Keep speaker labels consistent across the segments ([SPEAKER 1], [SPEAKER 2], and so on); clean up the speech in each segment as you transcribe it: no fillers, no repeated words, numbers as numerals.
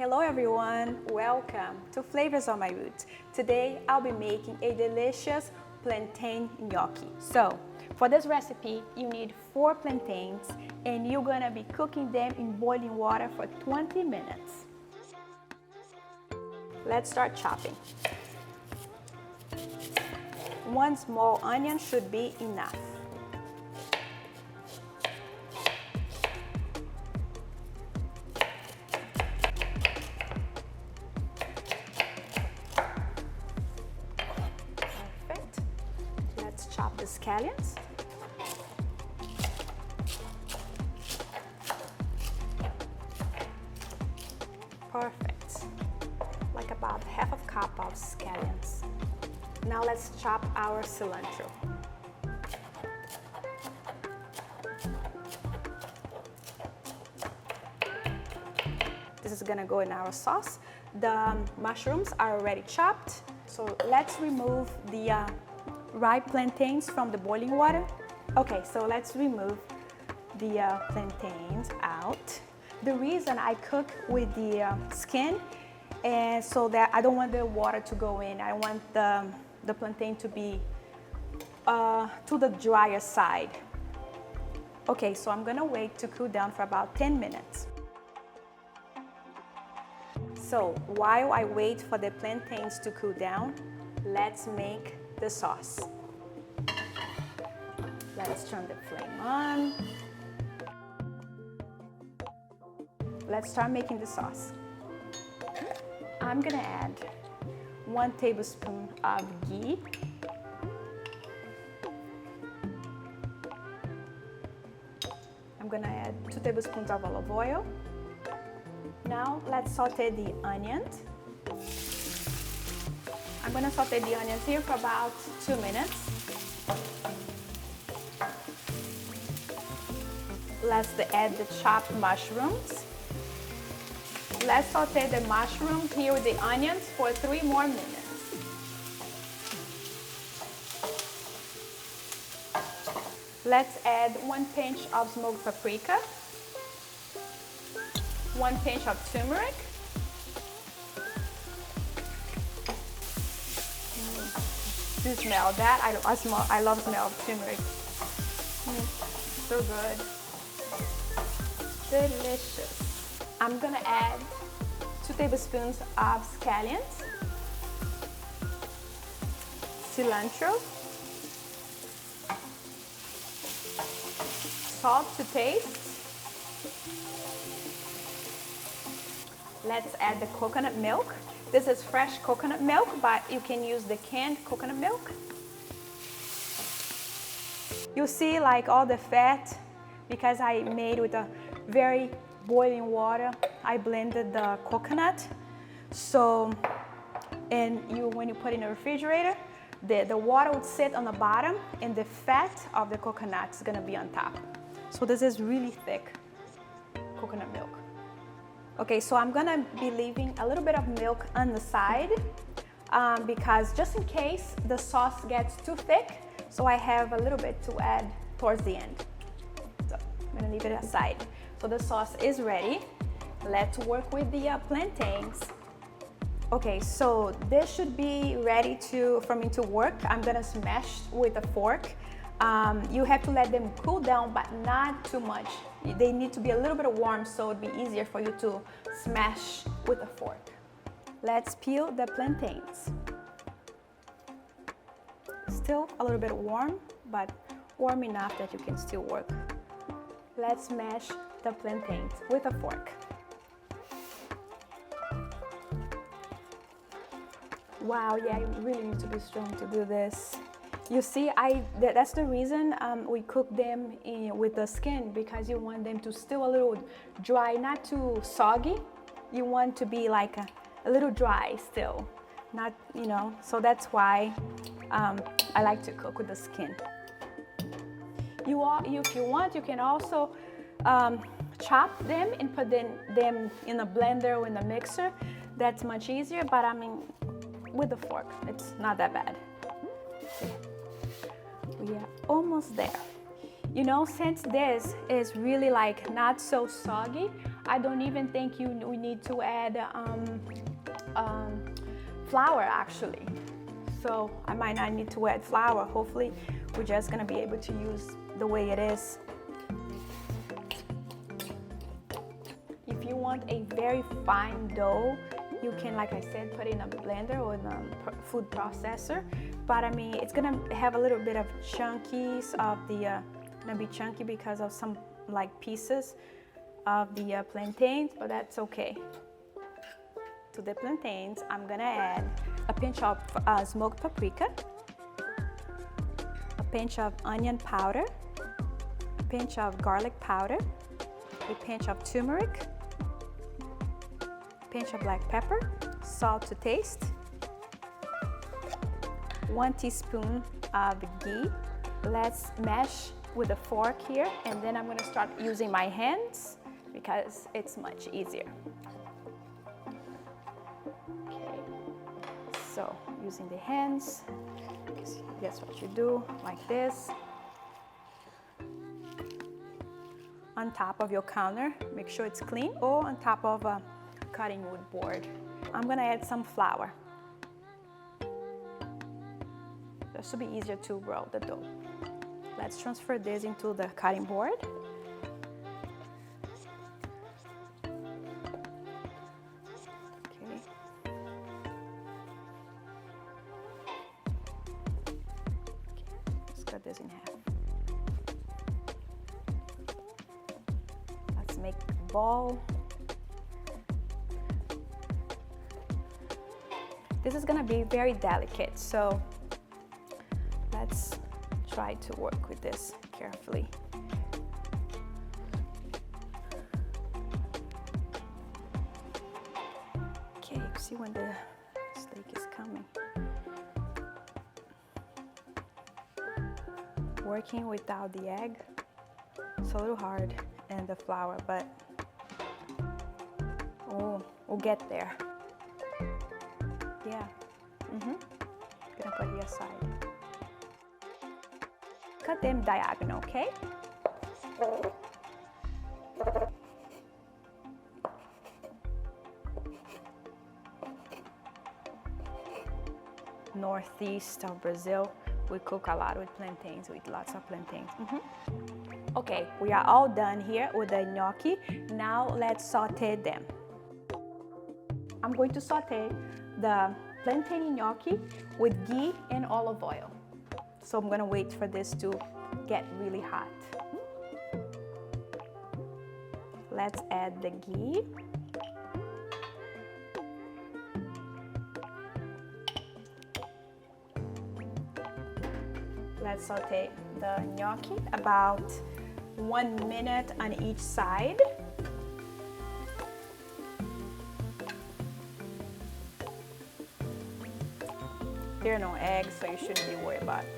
[SPEAKER 1] Hello everyone, welcome to Flavors on My Roots. Today I'll be making a delicious plantain gnocchi. So for this recipe you need 4 plantains and you're gonna be cooking them in boiling water for 20 minutes. Let's start chopping. 1 small onion should be enough. Perfect. Let's chop the scallions. Perfect. Like about half a cup of scallions. Now let's chop our cilantro. This is gonna go in our sauce. The mushrooms are already chopped, so let's remove the ripe plantains from the boiling water. Okay, so let's remove the plantains out. The reason I cook with the skin is so that I don't want the water to go in. I want the plantain to be to the drier side. Okay, so I'm gonna wait to cool down for about 10 minutes. So while I wait for the plantains to cool down, let's make the sauce. Let's turn the flame on. Let's start making the sauce. I'm gonna add 1 tablespoon of ghee. I'm gonna add 2 tablespoons of olive oil. Now let's saute the onions. I'm gonna saute the onions here for about 2 minutes. Let's add the chopped mushrooms. Let's saute the mushrooms here with the onions for 3 more minutes. Let's add 1 pinch of smoked paprika, 1 pinch of turmeric, do you smell that? I love the smell of turmeric. So good. Delicious. I'm gonna add 2 tablespoons of scallions, cilantro, salt to taste. Let's add the coconut milk. This is fresh coconut milk, but you can use the canned coconut milk. You see like all the fat, because I made with a very boiling water, I blended the coconut. So, and when you put it in the refrigerator, the water would sit on the bottom and the fat of the coconut is gonna be on top. So this is really thick coconut milk. Okay, so I'm gonna be leaving a little bit of milk on the side because just in case the sauce gets too thick, so I have a little bit to add towards the end. So I'm gonna leave it aside. So the sauce is ready. Let's work with the plantains. Okay, so this should be ready for me to work. I'm gonna smash with a fork. You have to let them cool down, but not too much. They need to be a little bit warm, so it'd be easier for you to smash with a fork. Let's peel the plantains. Still a little bit warm, but warm enough that you can still work. Let's mash the plantains with a fork. Wow, yeah, you really need to be strong to do this. You see, that's the reason we cook them with the skin, because you want them to still a little dry, not too soggy. You want to be like a little dry still, not, you know, so that's why I like to cook with the skin. If you want, you can also chop them and put them in a blender or in a mixer. That's much easier, but I mean, with the fork, it's not that bad. See? We are almost there. You know, since this is really like not so soggy, I don't even think we need to add flour actually. So I might not need to add flour. Hopefully we're just gonna be able to use the way it is. If you want a very fine dough, you can, like I said, put it in a blender or in a food processor. But I mean, it's gonna have a little bit of chunkies of the, gonna be chunky because of some like pieces of the plantains, but that's okay. To the plantains, I'm gonna add a pinch of smoked paprika, a pinch of onion powder, a pinch of garlic powder, a pinch of turmeric, a pinch of black pepper, salt to taste, 1 teaspoon of ghee. Let's mash with a fork here, and then I'm gonna start using my hands because it's much easier. Okay, so using the hands, that's what you do, like this. On top of your counter, make sure it's clean, or on top of a cutting wood board. I'm gonna add some flour. This should be easier to roll the dough. Let's transfer this into the cutting board. Okay. Let's cut this in half. Let's make a ball. This is gonna be very delicate, so let's try to work with this carefully. Okay, see when the steak is coming. Working without the egg, it's a little hard, and the flour, but oh, we'll get there. Yeah. Gonna put here aside. Cut them diagonal, okay? Northeast of Brazil, we cook a lot with plantains, with lots of plantains. Okay, we are all done here with the gnocchi. Now let's saute them. I'm going to saute the plantain gnocchi with ghee and olive oil. So I'm gonna wait for this to get really hot. Let's add the ghee. Let's saute the gnocchi about 1 minute on each side. There are no eggs, so you shouldn't be worried about it.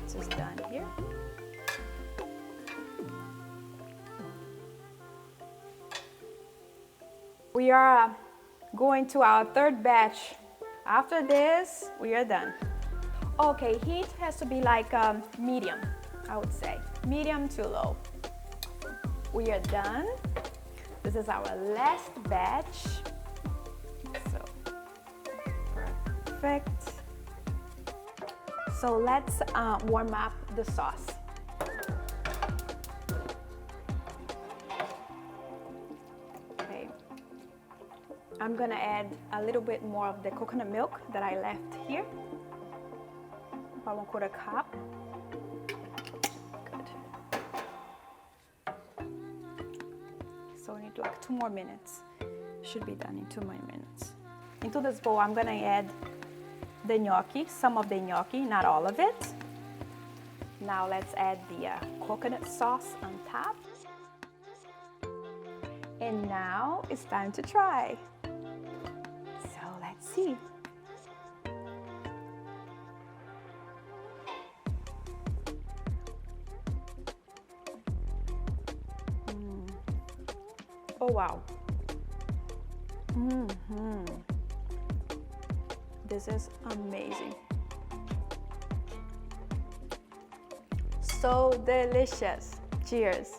[SPEAKER 1] This is done here. We are going to our third batch. After this, we are done. Okay, heat has to be like medium, I would say. Medium to low. We are done. This is our last batch. So, perfect. So let's warm up the sauce. Okay. I'm gonna add a little bit more of the coconut milk that I left here. About 1/4 cup. Good. So we need like 2 more minutes. Should be done in 2 more minutes. Into this bowl, I'm gonna add the gnocchi, some of the gnocchi, not all of it. Now let's add the coconut sauce on top. And now it's time to try. So let's see. Oh wow. This is amazing. So delicious. Cheers.